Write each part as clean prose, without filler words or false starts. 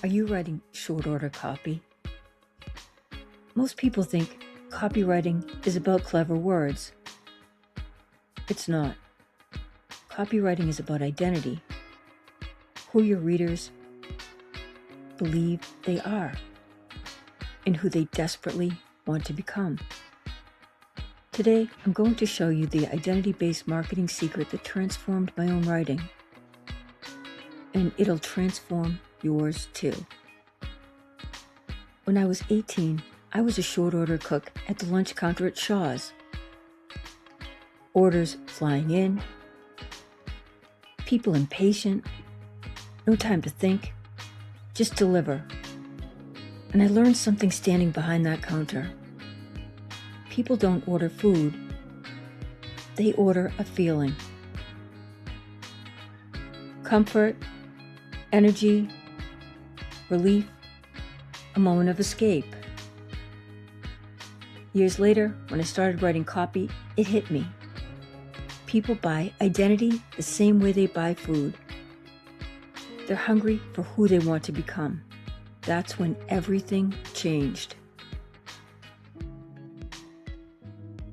Are you writing short order copy? Most people think copywriting is about clever words. It's not. Copywriting is about identity, who your readers believe they are, and who they desperately want to become. Today, I'm going to show you the identity-based marketing secret that transformed my own writing. And it'll transform yours too. When I was 18, I was a short order cook at the lunch counter at Shaw's. Orders flying in, people impatient, no time to think, just deliver. And I learned something standing behind that counter. People don't order food, they order a feeling. Comfort, energy, relief, a moment of escape. Years later, when I started writing copy, it hit me. People buy identity the same way they buy food. They're hungry for who they want to become. That's when everything changed.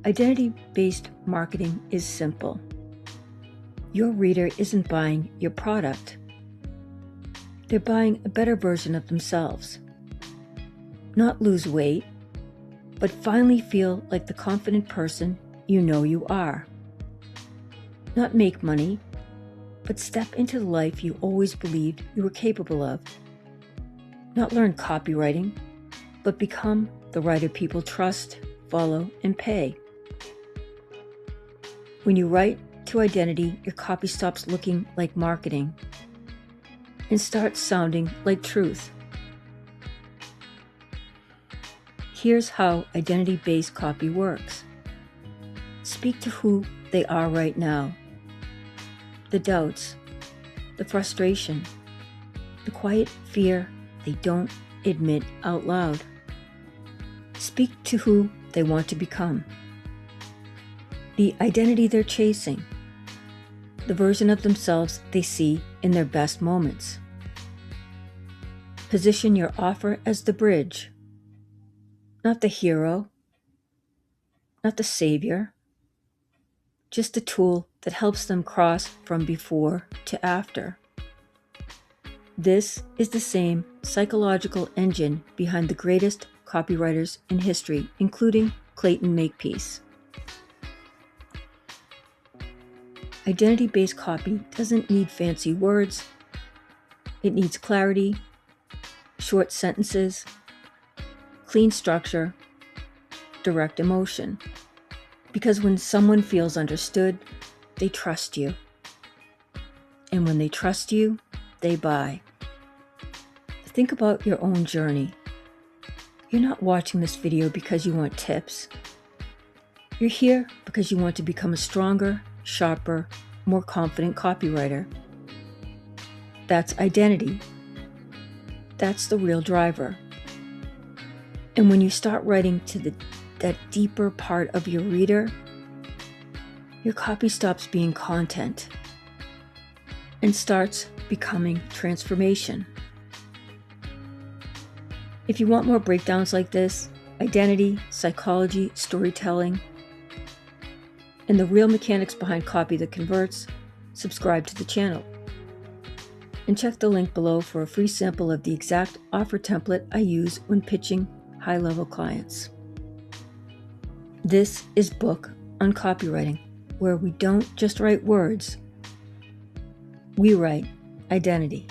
Identity-based marketing is simple. Your reader isn't buying your product. They're buying a better version of themselves. Not lose weight, but finally feel like the confident person you know you are. Not make money, but step into the life you always believed you were capable of. Not learn copywriting, but become the writer people trust, follow, and pay. When you write to identity, your copy stops looking like marketing and starts sounding like truth. Here's how identity-based copy works. Speak to who they are right now. The doubts, the frustration, the quiet fear they don't admit out loud. Speak to who they want to become. The identity they're chasing. The version of themselves they see in their best moments. Position your offer as the bridge. Not the hero, not the savior, just a tool that helps them cross from before to after. This is the same psychological engine behind the greatest copywriters in history, including Clayton Makepeace. Identity-based copy doesn't need fancy words. It needs clarity, short sentences, clean structure, direct emotion. Because when someone feels understood, they trust you. And when they trust you, they buy. Think about your own journey. You're not watching this video because you want tips. You're here because you want to become a stronger, sharper, more confident copywriter. That's identity. That's the real driver. And when you start writing to that deeper part of your reader, your copy stops being content and starts becoming transformation. If you want more breakdowns like this, identity, psychology, storytelling, and the real mechanics behind copy that converts, subscribe to the channel. And check the link below for a free sample of the exact offer template I use when pitching high-level clients. This is Book on Copywriting, where we don't just write words, we write identity.